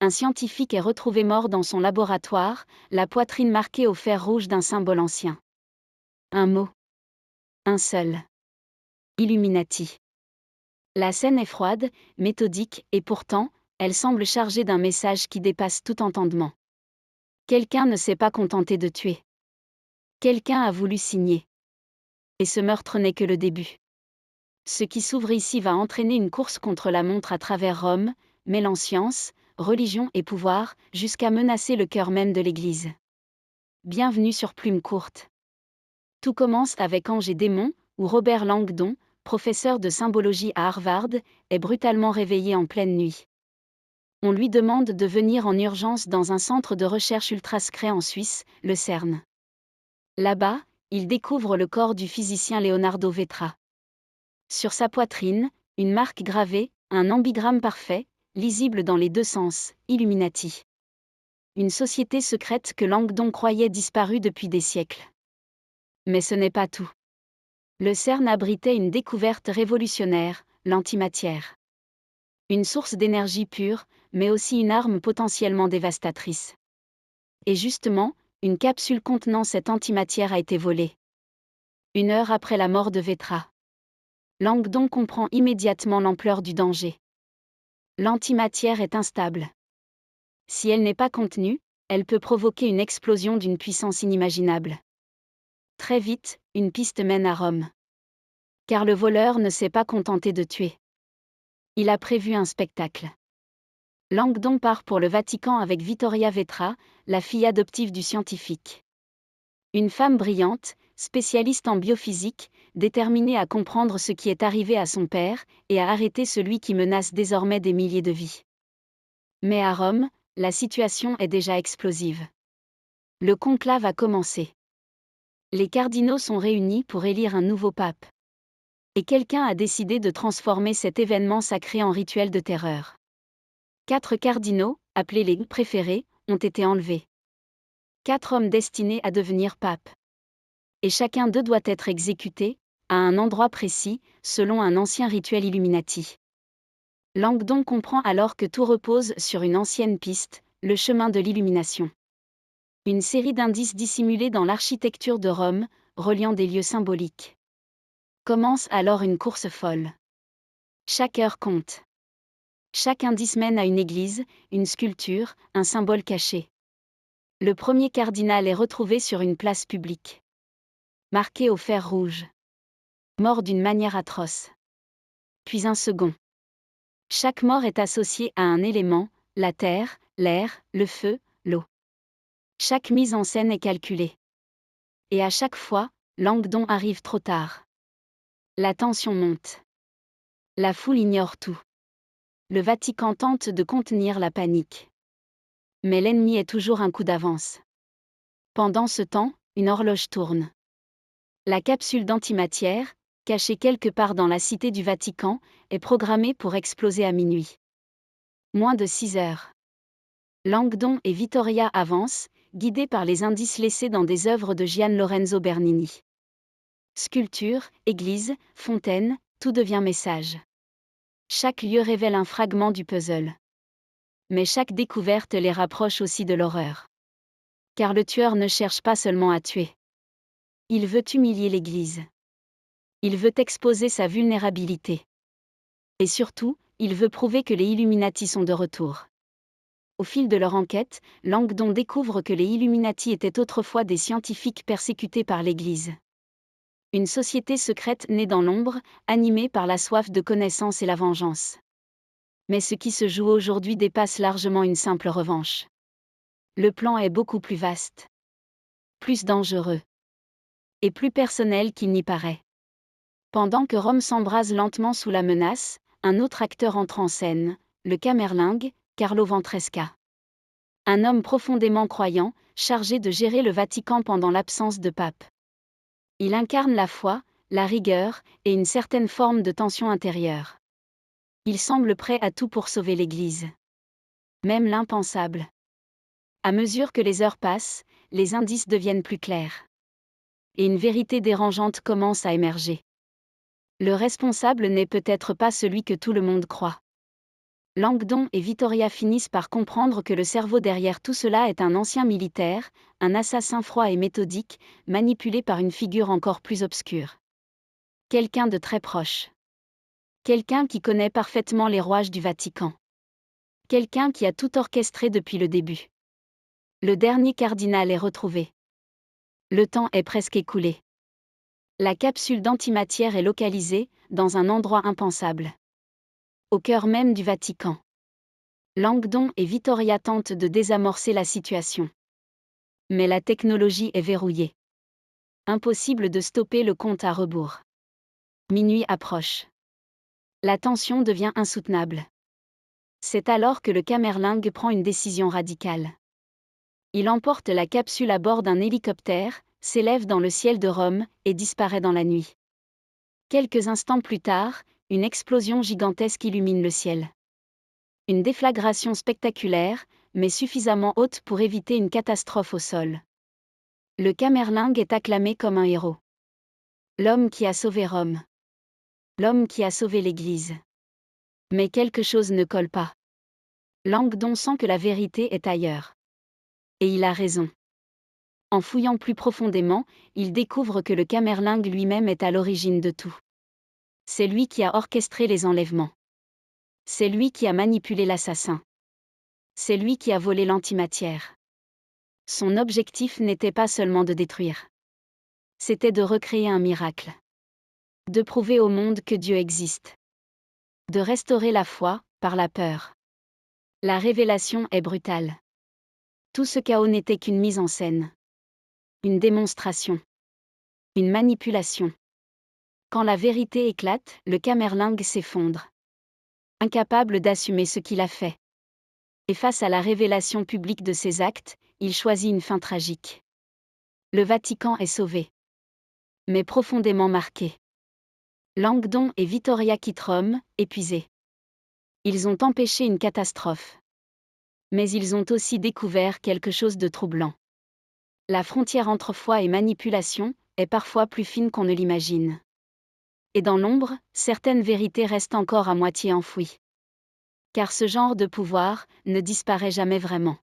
un scientifique est retrouvé mort dans son laboratoire, la poitrine marquée au fer rouge d'un symbole ancien. Un mot. Un seul. Illuminati. La scène est froide, méthodique, et pourtant, elle semble chargée d'un message qui dépasse tout entendement. Quelqu'un ne s'est pas contenté de tuer. Quelqu'un a voulu signer. Et ce meurtre n'est que le début. Ce qui s'ouvre ici va entraîner une course contre la montre à travers Rome, mêlant science, religion et pouvoir, jusqu'à menacer le cœur même de l'Église. Bienvenue sur Plume Courte. Tout commence avec Ange et démon, où Robert Langdon, professeur de symbologie à Harvard, est brutalement réveillé en pleine nuit. On lui demande de venir en urgence dans un centre de recherche ultra secret en Suisse, le CERN. Là-bas, il découvre le corps du physicien Leonardo Vetra. Sur sa poitrine, une marque gravée, un ambigramme parfait, lisible dans les deux sens, Illuminati. Une société secrète que Langdon croyait disparue depuis des siècles. Mais ce n'est pas tout. Le CERN abritait une découverte révolutionnaire, l'antimatière. Une source d'énergie pure, mais aussi une arme potentiellement dévastatrice. Et justement, une capsule contenant cette antimatière a été volée. 1 heure après la mort de Vetra. Langdon comprend immédiatement l'ampleur du danger. L'antimatière est instable. Si elle n'est pas contenue, elle peut provoquer une explosion d'une puissance inimaginable. Très vite, une piste mène à Rome. Car le voleur ne s'est pas contenté de tuer. Il a prévu un spectacle. Langdon part pour le Vatican avec Vittoria Vetra, la fille adoptive du scientifique. Une femme brillante, spécialiste en biophysique, déterminée à comprendre ce qui est arrivé à son père, et à arrêter celui qui menace désormais des milliers de vies. Mais à Rome, la situation est déjà explosive. Le conclave a commencé. Les cardinaux sont réunis pour élire un nouveau pape. Et quelqu'un a décidé de transformer cet événement sacré en rituel de terreur. 4 cardinaux, appelés les préférés, ont été enlevés. 4 hommes destinés à devenir papes. Et chacun d'eux doit être exécuté, à un endroit précis, selon un ancien rituel Illuminati. Langdon comprend alors que tout repose sur une ancienne piste, le chemin de l'illumination. Une série d'indices dissimulés dans l'architecture de Rome, reliant des lieux symboliques. Commence alors une course folle. Chaque heure compte. Chaque indice mène à une église, une sculpture, un symbole caché. Le premier cardinal est retrouvé sur une place publique. Marqué au fer rouge. Mort d'une manière atroce. Puis un second. Chaque mort est associée à un élément, la terre, l'air, le feu, l'eau. Chaque mise en scène est calculée. Et à chaque fois, Langdon arrive trop tard. La tension monte. La foule ignore tout. Le Vatican tente de contenir la panique. Mais l'ennemi est toujours un coup d'avance. Pendant ce temps, une horloge tourne. La capsule d'antimatière, cachée quelque part dans la cité du Vatican, est programmée pour exploser à minuit. Moins de 6 heures. Langdon et Vittoria avancent, guidés par les indices laissés dans des œuvres de Gian Lorenzo Bernini. Sculpture, église, fontaine, tout devient message. Chaque lieu révèle un fragment du puzzle. Mais chaque découverte les rapproche aussi de l'horreur. Car le tueur ne cherche pas seulement à tuer. Il veut humilier l'Église. Il veut exposer sa vulnérabilité. Et surtout, il veut prouver que les Illuminati sont de retour. Au fil de leur enquête, Langdon découvre que les Illuminati étaient autrefois des scientifiques persécutés par l'Église. Une société secrète née dans l'ombre, animée par la soif de connaissance et la vengeance. Mais ce qui se joue aujourd'hui dépasse largement une simple revanche. Le plan est beaucoup plus vaste. Plus dangereux. Et plus personnel qu'il n'y paraît. Pendant que Rome s'embrase lentement sous la menace, un autre acteur entre en scène, le camerlingue, Carlo Ventresca. Un homme profondément croyant, chargé de gérer le Vatican pendant l'absence de pape. Il incarne la foi, la rigueur, et une certaine forme de tension intérieure. Il semble prêt à tout pour sauver l'Église. Même l'impensable. À mesure que les heures passent, les indices deviennent plus clairs. Et une vérité dérangeante commence à émerger. Le responsable n'est peut-être pas celui que tout le monde croit. Langdon et Vittoria finissent par comprendre que le cerveau derrière tout cela est un ancien militaire, un assassin froid et méthodique, manipulé par une figure encore plus obscure. Quelqu'un de très proche. Quelqu'un qui connaît parfaitement les rouages du Vatican. Quelqu'un qui a tout orchestré depuis le début. Le dernier cardinal est retrouvé. Le temps est presque écoulé. La capsule d'antimatière est localisée, dans un endroit impensable. Au cœur même du Vatican. Langdon et Vittoria tentent de désamorcer la situation. Mais la technologie est verrouillée. Impossible de stopper le compte à rebours. Minuit approche. La tension devient insoutenable. C'est alors que le Camerlingue prend une décision radicale. Il emporte la capsule à bord d'un hélicoptère, s'élève dans le ciel de Rome, et disparaît dans la nuit. Quelques instants plus tard, une explosion gigantesque illumine le ciel. Une déflagration spectaculaire, mais suffisamment haute pour éviter une catastrophe au sol. Le Camerlingue est acclamé comme un héros. L'homme qui a sauvé Rome. L'homme qui a sauvé l'Église. Mais quelque chose ne colle pas. Langdon sent que la vérité est ailleurs. Et il a raison. En fouillant plus profondément, il découvre que le Camerlingue lui-même est à l'origine de tout. C'est lui qui a orchestré les enlèvements. C'est lui qui a manipulé l'assassin. C'est lui qui a volé l'antimatière. Son objectif n'était pas seulement de détruire. C'était de recréer un miracle. De prouver au monde que Dieu existe. De restaurer la foi, par la peur. La révélation est brutale. Tout ce chaos n'était qu'une mise en scène. Une démonstration. Une manipulation. Quand la vérité éclate, le Camerlingue s'effondre. Incapable d'assumer ce qu'il a fait. Et face à la révélation publique de ses actes, il choisit une fin tragique. Le Vatican est sauvé. Mais profondément marqué. Langdon et Vittoria quittent Rome, épuisés. Ils ont empêché une catastrophe. Mais ils ont aussi découvert quelque chose de troublant. La frontière entre foi et manipulation est parfois plus fine qu'on ne l'imagine. Et dans l'ombre, certaines vérités restent encore à moitié enfouies. Car ce genre de pouvoir ne disparaît jamais vraiment.